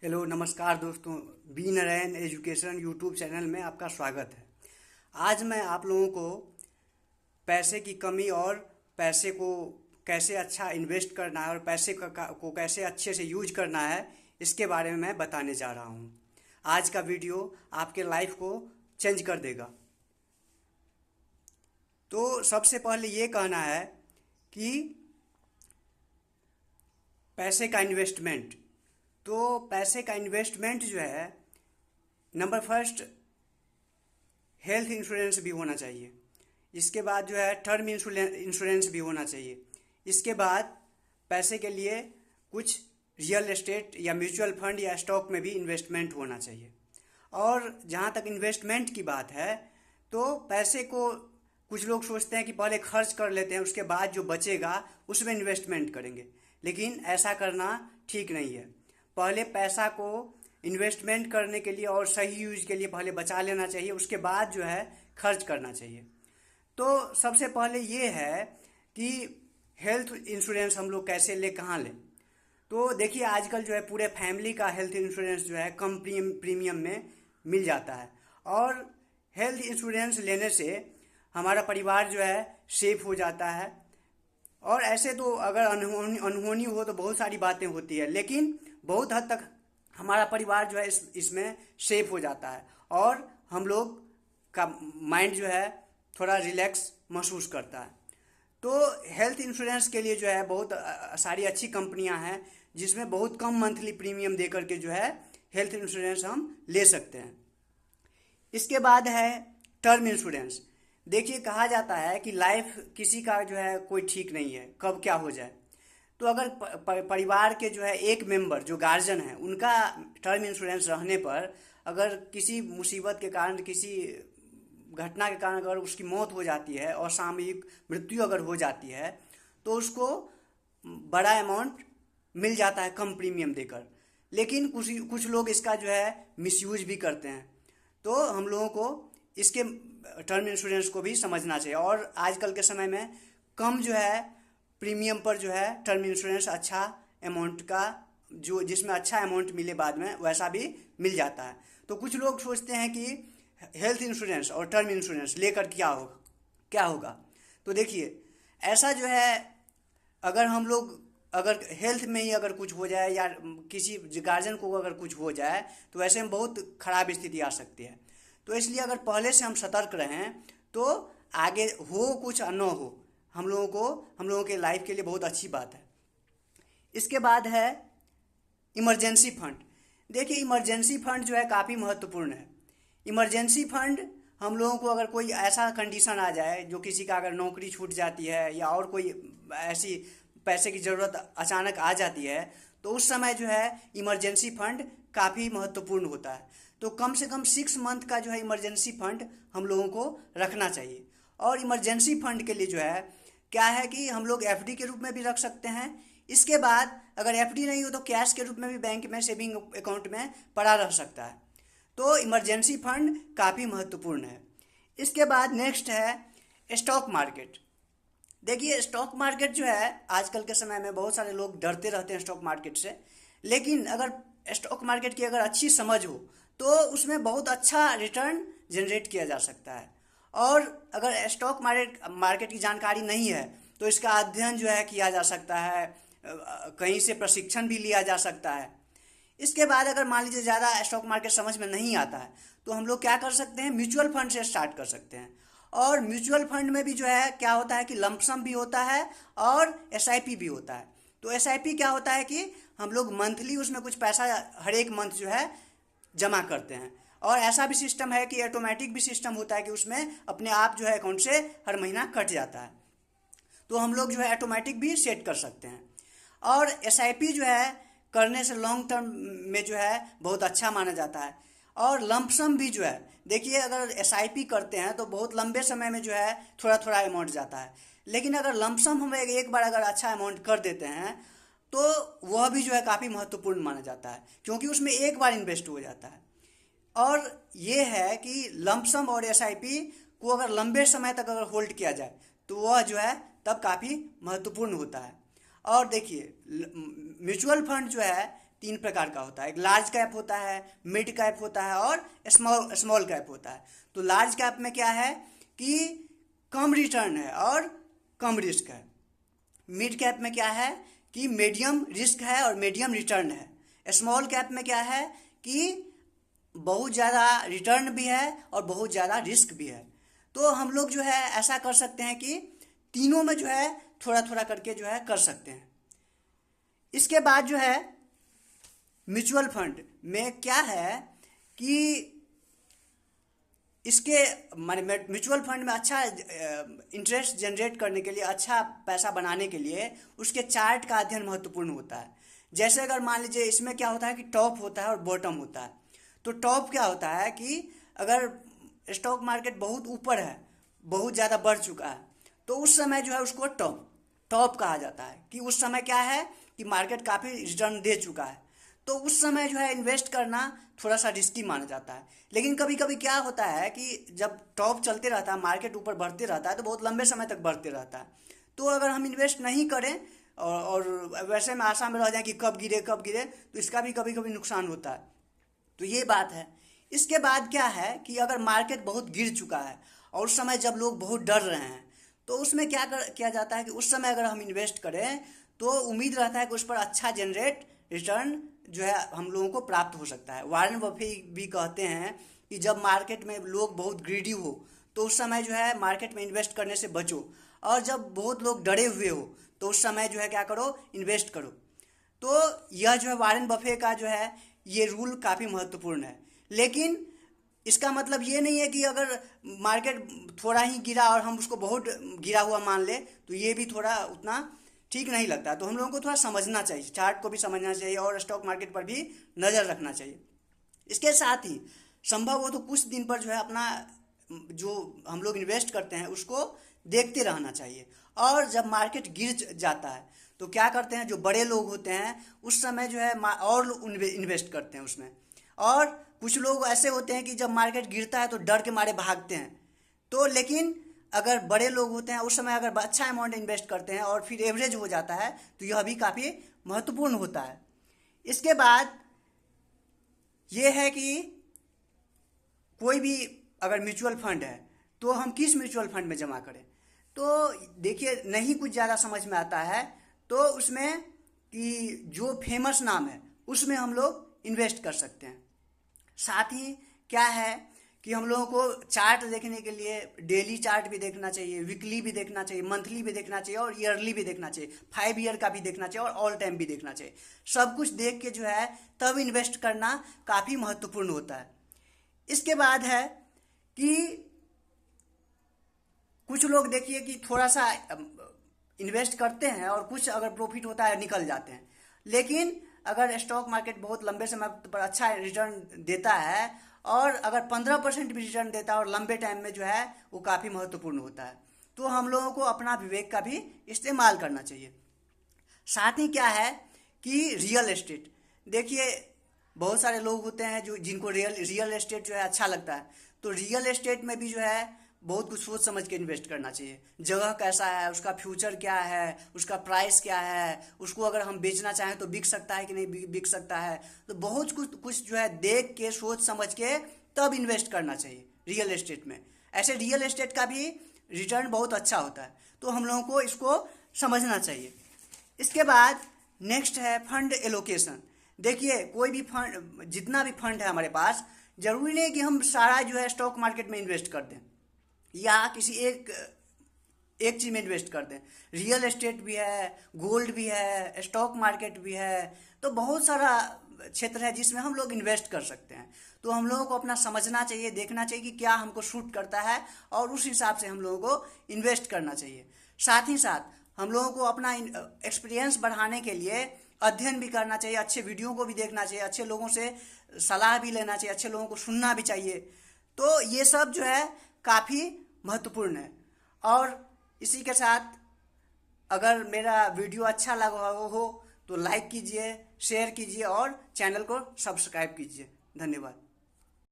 Hello नमस्कार दोस्तों। B Narayan education YouTube channel में आपका स्वागत है। आज मैं आप लोगों को पैसे की कमी और पैसे को कैसे अच्छा इन्वेस्ट करना है और पैसे को कैसे अच्छे से यूज करना है, इसके बारे में मैं बताने जा रहा हूँ। आज का वीडियो आपके लाइफ को चेंज कर देगा। तो सबसे पहले ये कहना है कि पैसे का इन्वेस्टमेंट, तो पैसे का इन्वेस्टमेंट जो है, नंबर फर्स्ट हेल्थ इंश्योरेंस भी होना चाहिए। इसके बाद जो है टर्म इंश्योरेंस भी होना चाहिए। इसके बाद पैसे के लिए कुछ रियल एस्टेट या म्यूचुअल फंड या स्टॉक में भी इन्वेस्टमेंट होना चाहिए। और जहाँ तक इन्वेस्टमेंट की बात है, तो पैसे को कुछ लोग सोचते हैं कि पहले खर्च कर लेते हैं, उसके बाद जो बचेगा उसमें इन्वेस्टमेंट करेंगे, लेकिन ऐसा करना ठीक नहीं है। पहले पैसा को इन्वेस्टमेंट करने के लिए और सही यूज के लिए पहले बचा लेना चाहिए, उसके बाद जो है खर्च करना चाहिए। तो सबसे पहले ये है कि हेल्थ इंश्योरेंस हम लोग कैसे ले, कहाँ लें। तो देखिए, आजकल जो है पूरे फैमिली का हेल्थ इंश्योरेंस जो है कम प्रीमियम में मिल जाता है। और हेल्थ इंश्योरेंस लेने से हमारा परिवार जो है सेफ हो जाता है। और ऐसे तो अगर अनहोनी हो तो बहुत सारी बातें होती है, लेकिन बहुत हद तक हमारा परिवार जो है इसमें सेफ हो जाता है और हम लोग का माइंड जो है थोड़ा रिलैक्स महसूस करता है। तो हेल्थ इंश्योरेंस के लिए जो है बहुत सारी अच्छी कंपनियां हैं, जिसमें बहुत कम मंथली प्रीमियम दे करके जो है हेल्थ इंश्योरेंस हम ले सकते हैं। इसके बाद है टर्म इंश्योरेंस। देखिए, कहा जाता है कि लाइफ किसी का जो है कोई ठीक नहीं है, कब क्या हो जाए। तो अगर परिवार के जो है एक मेंबर जो गार्जियन है, उनका टर्म इंश्योरेंस रहने पर अगर किसी मुसीबत के कारण, किसी घटना के कारण अगर उसकी मौत हो जाती है और सामयिक मृत्यु अगर हो जाती है, तो उसको बड़ा अमाउंट मिल जाता है कम प्रीमियम देकर। लेकिन कुछ लोग इसका जो है मिसयूज भी करते हैं। तो हम लोगों को इसके टर्म इंश्योरेंस को भी समझना चाहिए। और आजकल के समय में कम जो है प्रीमियम पर जो है टर्म इंश्योरेंस अच्छा अमाउंट का, जो जिसमें अच्छा अमाउंट मिले बाद में, वैसा भी मिल जाता है। तो कुछ लोग सोचते हैं कि हेल्थ इंश्योरेंस और टर्म इंश्योरेंस लेकर क्या होगा। तो देखिए, ऐसा जो है, अगर हम लोग अगर हेल्थ में ही अगर कुछ हो जाए या किसी गार्जियन को अगर कुछ हो जाए, तो ऐसे में बहुत खराब स्थिति आ सकती है। तो इसलिए अगर पहले से हम सतर्क रहें, तो आगे हो कुछ न हो, हम लोगों के लाइफ के लिए बहुत अच्छी बात है। इसके बाद है इमरजेंसी फंड। देखिए, इमरजेंसी फंड जो है काफ़ी महत्वपूर्ण है। इमरजेंसी फंड हम लोगों को अगर कोई ऐसा कंडीशन आ जाए, जो किसी का अगर नौकरी छूट जाती है या और कोई ऐसी पैसे की ज़रूरत अचानक आ जाती है, तो उस समय जो है इमरजेंसी फंड काफ़ी महत्वपूर्ण होता है। तो कम से कम 6 मंथ का जो है इमरजेंसी फंड हम लोगों को रखना चाहिए। और इमरजेंसी फंड के लिए जो है क्या है कि हम लोग एफडी के रूप में भी रख सकते हैं। इसके बाद अगर एफडी नहीं हो तो कैश के रूप में भी बैंक में सेविंग अकाउंट में पड़ा रह सकता है। तो इमरजेंसी फंड काफ़ी महत्वपूर्ण है। इसके बाद नेक्स्ट है स्टॉक मार्केट। देखिए, स्टॉक मार्केट जो है आजकल के समय में बहुत सारे लोग डरते रहते हैं स्टॉक मार्केट से, लेकिन अगर स्टॉक मार्केट की अगर अच्छी समझ हो तो उसमें बहुत अच्छा रिटर्न जनरेट किया जा सकता है। और अगर स्टॉक मार्केट की जानकारी नहीं है तो इसका अध्ययन जो है किया जा सकता है, कहीं से प्रशिक्षण भी लिया जा सकता है। इसके बाद अगर मान लीजिए ज़्यादा स्टॉक मार्केट समझ में नहीं आता है, तो हम लोग क्या कर सकते हैं, म्यूचुअल फंड से स्टार्ट कर सकते हैं। और म्यूचुअल फंड में भी जो है क्या होता है कि लंपसम भी होता है और एसआईपी भी होता है। तो एसआईपी क्या होता है कि हम लोग मंथली उसमें कुछ पैसा हर एक मंथ जो है जमा करते हैं। और ऐसा भी सिस्टम है कि ऑटोमेटिक भी सिस्टम होता है कि उसमें अपने आप जो है अकाउंट से हर महीना कट जाता है। तो हम लोग जो है ऑटोमेटिक भी सेट कर सकते हैं। और एसआईपी जो है करने से लॉन्ग टर्म में जो है बहुत अच्छा माना जाता है। और लंपसम भी जो है, देखिए, अगर एसआईपी करते हैं तो बहुत लंबे समय में जो है थोड़ा थोड़ा अमाउंट जाता है। लेकिन अगर लंपसम हम एक बार अगर अच्छा अमाउंट कर देते हैं, तो वह भी जो है काफ़ी महत्वपूर्ण माना जाता है, क्योंकि उसमें एक बार इन्वेस्ट हो जाता है। और ये है कि लंपसम और एसआईपी को अगर लंबे समय तक अगर होल्ड किया जाए तो वह जो है तब काफ़ी महत्वपूर्ण होता है। और देखिए, म्यूचुअल फंड जो है तीन प्रकार का होता है। एक लार्ज कैप होता है, मिड कैप होता है और स्मॉल कैप होता है। तो लार्ज कैप में क्या है कि कम रिटर्न है और कम रिस्क है। मिड कैप में क्या है कि मीडियम रिस्क है और मीडियम रिटर्न है। स्मॉल कैप में क्या है कि बहुत ज़्यादा रिटर्न भी है और बहुत ज़्यादा रिस्क भी है। तो हम लोग जो है ऐसा कर सकते हैं कि तीनों में जो है थोड़ा थोड़ा करके जो है कर सकते हैं। इसके बाद जो है म्यूचुअल फंड में क्या है कि इसके माने म्यूचुअल फंड में अच्छा इंटरेस्ट जनरेट करने के लिए, अच्छा पैसा बनाने के लिए उसके चार्ट का अध्ययन महत्वपूर्ण होता है। जैसे अगर मान लीजिए इसमें क्या होता है कि टॉप होता है और बॉटम होता है। तो टॉप क्या होता है कि अगर स्टॉक मार्केट बहुत ऊपर है, बहुत ज़्यादा बढ़ चुका है, तो उस समय जो है उसको टॉप कहा जाता है कि उस समय क्या है कि मार्केट काफ़ी रिटर्न दे चुका है। तो उस समय जो है इन्वेस्ट करना थोड़ा सा रिस्की माना जाता है। लेकिन कभी कभी क्या होता है कि जब टॉप चलते रहता है, मार्केट ऊपर बढ़ते रहता है, तो बहुत लंबे समय तक बढ़ते रहता है। तो अगर हम इन्वेस्ट नहीं करें और वैसे में आशा में रह जाए कि कब गिरे, तो इसका भी कभी कभी नुकसान होता है। तो ये बात है। इसके बाद क्या है कि अगर मार्केट बहुत गिर चुका है और उस समय जब लोग बहुत डर रहे हैं, तो उसमें क्या किया जाता है कि उस समय अगर हम इन्वेस्ट करें तो उम्मीद रहता है कि उस पर अच्छा जनरेट रिटर्न जो है हम लोगों को प्राप्त हो सकता है। वॉरेन बफेट भी कहते हैं कि जब मार्केट में लोग बहुत ग्रीडी हो तो उस समय जो है मार्केट में इन्वेस्ट करने से बचो, और जब बहुत लोग डरे हुए हो तो उस समय जो है क्या करो, इन्वेस्ट करो। तो यह जो है वॉरेन बफेट का जो है ये रूल काफ़ी महत्वपूर्ण है। लेकिन इसका मतलब ये नहीं है कि अगर मार्केट थोड़ा ही गिरा और हम उसको बहुत गिरा हुआ मान ले, तो ये भी थोड़ा उतना ठीक नहीं लगता। तो हम लोगों को थोड़ा समझना चाहिए, चार्ट को भी समझना चाहिए और स्टॉक मार्केट पर भी नज़र रखना चाहिए। इसके साथ ही संभव हो तो कुछ दिन पर जो है अपना जो हम लोग इन्वेस्ट करते हैं उसको देखते रहना चाहिए। और जब मार्केट गिर जाता है तो क्या करते हैं, जो बड़े लोग होते हैं उस समय जो है और इन्वेस्ट करते हैं उसमें। और कुछ लोग ऐसे होते हैं कि जब मार्केट गिरता है तो डर के मारे भागते हैं। तो लेकिन अगर बड़े लोग होते हैं उस समय अगर अच्छा अमाउंट इन्वेस्ट करते हैं और फिर एवरेज हो जाता है, तो यह भी काफ़ी महत्वपूर्ण होता है। इसके बाद ये है कि कोई भी अगर म्यूचुअल फंड है तो हम किस म्यूचुअल फंड में जमा करें। तो देखिए, नहीं कुछ ज़्यादा समझ में आता है तो उसमें कि जो फेमस नाम है उसमें हम लोग इन्वेस्ट कर सकते हैं। साथ ही क्या है कि हम लोगों को चार्ट देखने के लिए डेली चार्ट भी देखना चाहिए, वीकली भी देखना चाहिए, मंथली भी देखना चाहिए और ईयरली भी देखना चाहिए, 5 ईयर का भी देखना चाहिए और ऑल टाइम भी देखना चाहिए। सब कुछ देख के जो है तब इन्वेस्ट करना काफ़ी महत्वपूर्ण होता है। इसके बाद है कि कुछ लोग देखिए कि थोड़ा सा इन्वेस्ट करते हैं और कुछ अगर प्रॉफिट होता है निकल जाते हैं। लेकिन अगर स्टॉक मार्केट बहुत लंबे समय पर अच्छा रिटर्न देता है और अगर 15% भी रिटर्न देता है और लंबे टाइम में जो है वो काफ़ी महत्वपूर्ण होता है, तो हम लोगों को अपना विवेक का भी इस्तेमाल करना चाहिए। साथ ही क्या है कि रियल एस्टेट, देखिए बहुत सारे लोग होते हैं जो जिनको रियल एस्टेट जो है अच्छा लगता है। तो रियल एस्टेट में भी जो है बहुत कुछ सोच समझ के इन्वेस्ट करना चाहिए। जगह कैसा है, उसका फ्यूचर क्या है, उसका प्राइस क्या है, उसको अगर हम बेचना चाहें तो बिक सकता है कि नहीं बिक सकता है। तो बहुत कुछ जो है देख के सोच समझ के तब इन्वेस्ट करना चाहिए रियल एस्टेट में। ऐसे रियल एस्टेट का भी रिटर्न बहुत अच्छा होता है, तो हम लोगों को इसको समझना चाहिए। इसके बाद नेक्स्ट है फंड एलोकेशन। देखिए, कोई भी फंड, जितना भी फंड है हमारे पास, जरूरी नहीं कि हम सारा जो है स्टॉक मार्केट में इन्वेस्ट कर दें या किसी एक चीज़ में इन्वेस्ट कर दें। रियल एस्टेट भी है, गोल्ड भी है, स्टॉक मार्केट भी है, तो बहुत सारा क्षेत्र है जिसमें हम लोग इन्वेस्ट कर सकते हैं। तो हम लोगों को अपना समझना चाहिए, देखना चाहिए कि क्या हमको सूट करता है और उस हिसाब से हम लोगों को इन्वेस्ट करना चाहिए। साथ ही साथ हम लोगों को अपना एक्सपीरियंस बढ़ाने के लिए अध्ययन भी करना चाहिए, अच्छे वीडियो को भी देखना चाहिए, अच्छे लोगों से सलाह भी लेना चाहिए, अच्छे लोगों को सुनना भी चाहिए। तो ये सब जो है काफ़ी महत्वपूर्ण है। और इसी के साथ अगर मेरा वीडियो अच्छा लगा हो तो लाइक कीजिए, शेयर कीजिए और चैनल को सब्सक्राइब कीजिए। धन्यवाद।